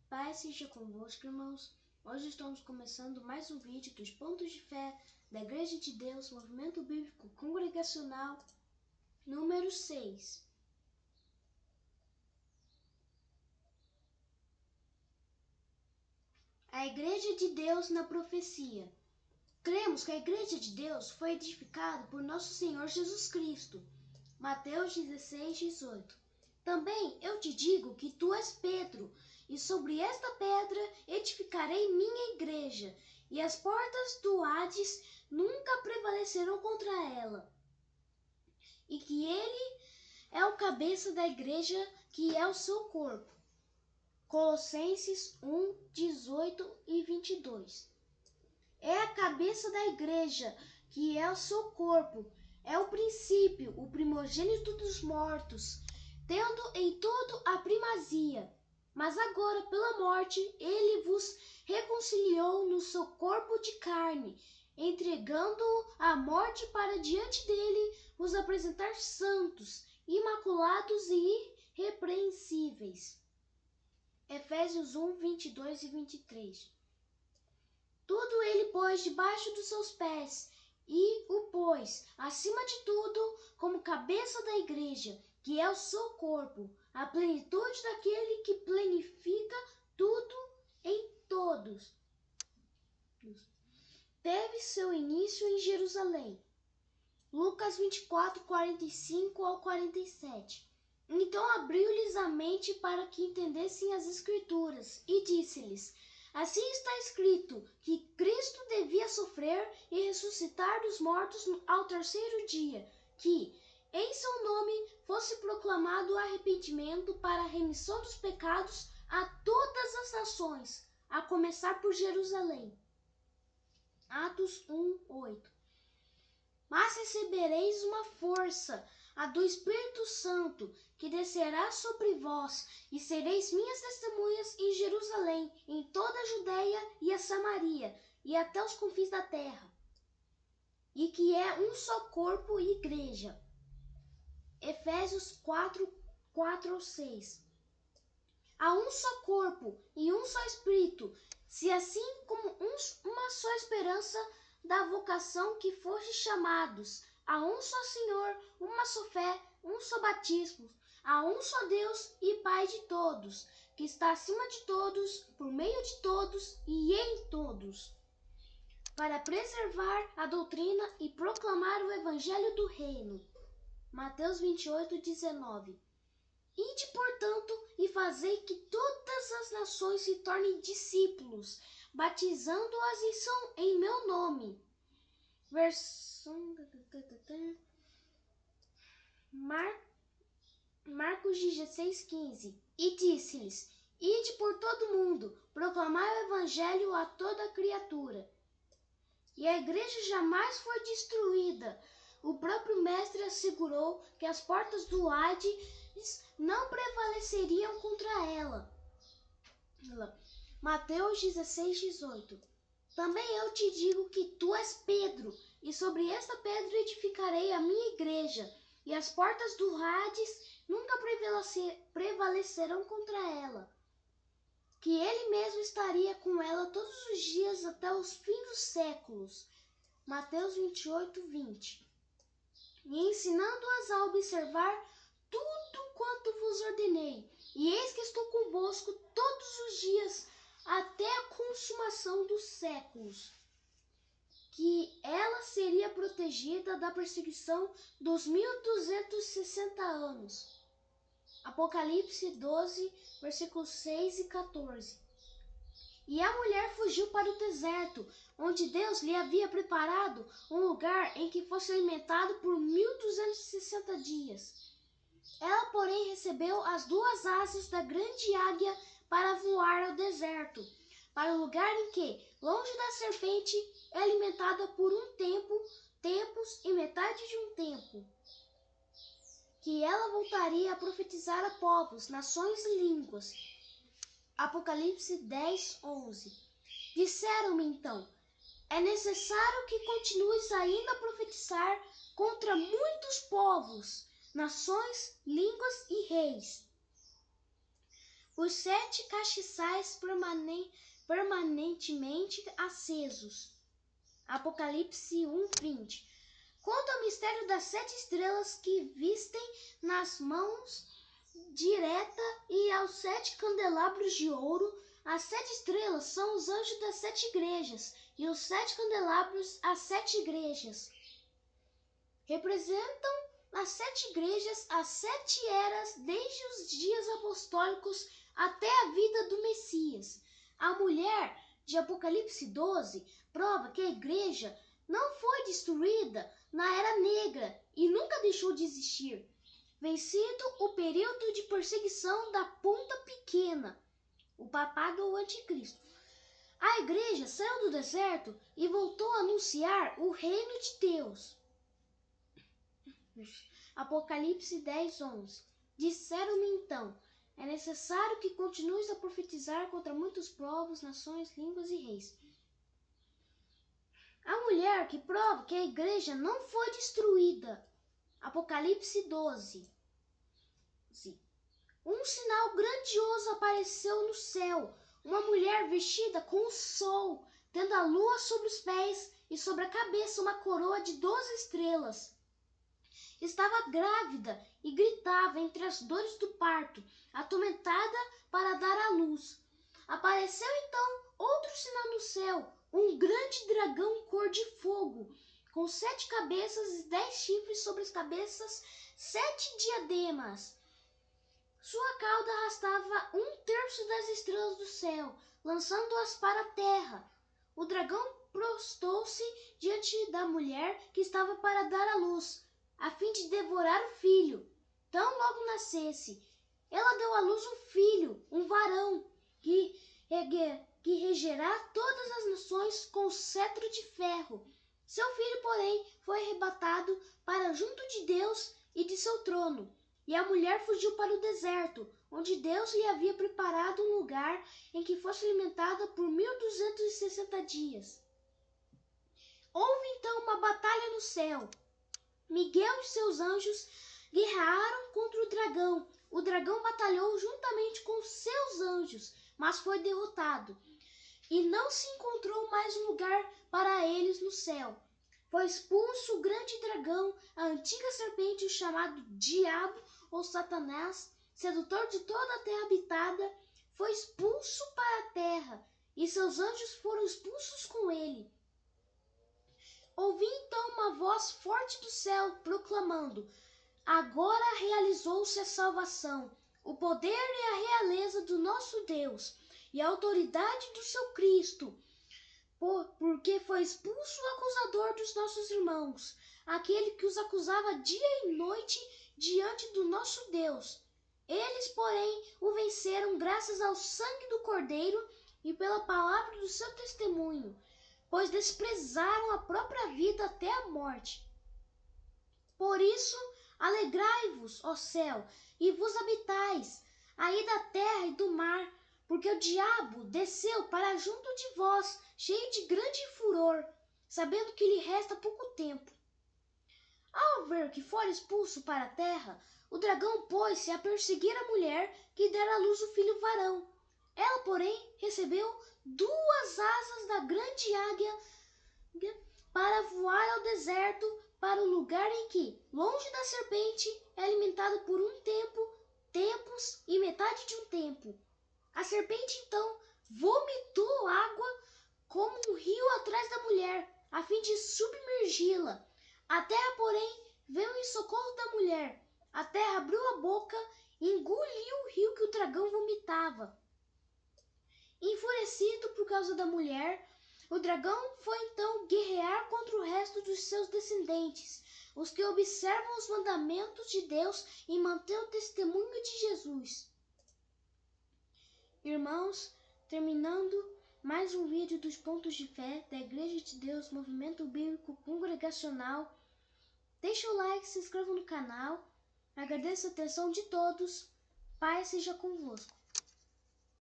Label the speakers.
Speaker 1: Paz seja convosco, irmãos. Hoje estamos começando mais um vídeo dos Pontos de Fé da Igreja de Deus, Movimento Bíblico Congregacional, número 6. A Igreja de Deus na profecia. Cremos que a Igreja de Deus foi edificada por nosso Senhor Jesus Cristo. Mateus 16, 18. Também eu te digo que tu és Pedro, e sobre esta pedra edificarei minha igreja, e as portas do Hades nunca prevalecerão contra ela. E que ele é o cabeça da igreja, que é o seu corpo. Colossenses 1, 18 e 22. É a cabeça da igreja, que é o seu corpo. É o princípio, o primogênito dos mortos, tendo em tudo a primazia. Mas agora, pela morte, ele vos reconciliou no seu corpo de carne, entregando-o à morte para diante dele vos apresentar santos, imaculados e irrepreensíveis. Efésios 1, 22 e 23. Tudo ele pôs debaixo dos seus pés, e o pôs, acima de tudo, como cabeça da igreja, que é o seu corpo, a plenitude daquele que plenifica tudo em todos. Teve seu início em Jerusalém. Lucas 24, 45 ao 47. Então abriu-lhes a mente para que entendessem as Escrituras, e disse-lhes: Assim está escrito que Cristo devia sofrer e ressuscitar dos mortos ao terceiro dia, que, em seu nome, fosse proclamado o arrependimento para a remissão dos pecados a todas as nações, a começar por Jerusalém. Atos 1, 8. Mas recebereis uma força, a do Espírito Santo, que descerá sobre vós, e sereis minhas testemunhas em Jerusalém, em toda a Judeia e a Samaria, e até os confins da terra. E que é um só corpo e igreja. Efésios 4, 4 ao 6. Há um só corpo e um só Espírito, se assim como uma só esperança da vocação que fostes chamados, há um só Senhor, uma só fé, um só batismo, há um só Deus e Pai de todos, que está acima de todos, por meio de todos e em todos, para preservar a doutrina e proclamar o evangelho do reino. Mateus 28, 19. Ide, portanto, e fazei que todas as nações se tornem discípulos, batizando-as em meu nome. Marcos 16, 15. E disse-lhes: Ide por todo o mundo, proclamai o evangelho a toda criatura. E a igreja jamais foi destruída. O próprio mestre assegurou que as portas do Hades não prevaleceriam contra ela. Mateus 16, 18. Também eu te digo que tu és Pedro, e sobre esta pedra edificarei a minha igreja, e as portas do Hades nunca prevalecerão contra ela. Que ele mesmo estaria com ela todos os dias até os fins dos séculos. Mateus 28, 20. E ensinando-as a observar tudo quanto vos ordenei, e eis que estou convosco todos os dias, até a consumação dos séculos. Que ela seria protegida da perseguição dos 1260 anos. Apocalipse 12, versículos 6 e 14. E a mulher fugiu para o deserto, onde Deus lhe havia preparado um lugar em que fosse alimentado por 1260 dias. Ela, porém, recebeu as duas asas da grande águia para voar ao deserto, para o lugar em que, longe da serpente, é alimentada por tempos e metade de um tempo. Que ela voltaria a profetizar a povos, nações e línguas. Apocalipse 10, 11. Disseram-me então: é necessário que continues ainda a profetizar contra muitos povos, nações, línguas e reis, os 7 castiçais permanentemente acesos. Apocalipse 1:20. Quanto ao mistério das 7 estrelas que vistem nas mãos direta e aos 7 candelabros de ouro, as 7 estrelas são os anjos das 7 igrejas e os 7 candelabros as 7 igrejas. Representam as 7 igrejas, as 7 eras desde os dias apostólicos até a vida do Messias. A mulher de Apocalipse 12 prova que a igreja não foi destruída na Era Negra e nunca deixou de existir, vencido o período de perseguição da Ponta Pequena, o papado ou anticristo. A igreja saiu do deserto e voltou a anunciar o reino de Deus. Apocalipse 10:11. Disseram-me então: é necessário que continues a profetizar contra muitos povos, nações, línguas e reis. A mulher que prova que a igreja não foi destruída. Apocalipse 12. Um sinal grandioso apareceu no céu. Uma mulher vestida com o sol, tendo a lua sobre os pés e sobre a cabeça uma coroa de 12 estrelas. Estava grávida e gritava entre as dores do parto, atormentada para dar à luz. Apareceu então outro sinal no céu, um grande dragão cor de fogo, com 7 cabeças e 10 chifres sobre as cabeças, 7 diademas. Sua cauda arrastava 1/3 das estrelas do céu, lançando-as para a terra. O dragão prostou-se diante da mulher que estava para dar à luz, a fim de devorar o filho. Tão logo nascesse, ela deu à luz um filho, um varão, que regerá todas as nações com cetro de ferro. Seu filho, porém, foi arrebatado para junto de Deus e de seu trono. E a mulher fugiu para o deserto, onde Deus lhe havia preparado um lugar em que fosse alimentada por 1260 dias. Houve então uma batalha no céu. Miguel e seus anjos guerrearam contra o dragão. O dragão batalhou juntamente com seus anjos, mas foi derrotado. E não se encontrou mais um lugar para eles no céu. Foi expulso o grande dragão, a antiga serpente, o chamado Diabo ou Satanás, sedutor de toda a terra habitada, foi expulso para a terra, e seus anjos foram expulsos com ele. Ouvi então uma voz forte do céu, proclamando: agora realizou-se a salvação, o poder e a realeza do nosso Deus, e a autoridade do seu Cristo, porque foi expulso o acusador dos nossos irmãos, aquele que os acusava dia e noite diante do nosso Deus. Eles, porém, o venceram graças ao sangue do Cordeiro e pela palavra do seu testemunho, pois desprezaram a própria vida até a morte. Por isso, alegrai-vos, ó céu, e vos habitais, aí da terra e do mar, porque o diabo desceu para junto de vós, cheio de grande furor, sabendo que lhe resta pouco tempo. Ao ver que fora expulso para a terra, o dragão pôs-se a perseguir a mulher que dera à luz o filho varão. Ela, porém, recebeu 2 asas da grande águia para voar ao deserto, para o lugar em que, longe da serpente, é alimentado por um tempo, tempos e metade de um tempo. A serpente, então, vomitou água como um rio atrás da mulher, a fim de submergi-la. A terra, porém, veio em socorro da mulher. A terra abriu a boca e engoliu o rio que o dragão vomitava. Enfurecido por causa da mulher, o dragão foi então guerrear contra o resto dos seus descendentes, os que observam os mandamentos de Deus e mantêm o testemunho de Jesus. Irmãos, terminando mais um vídeo dos Pontos de Fé da Igreja de Deus, Movimento Bíblico Congregacional. Deixe o like, se inscreva no canal. Agradeço a atenção de todos. Paz seja convosco.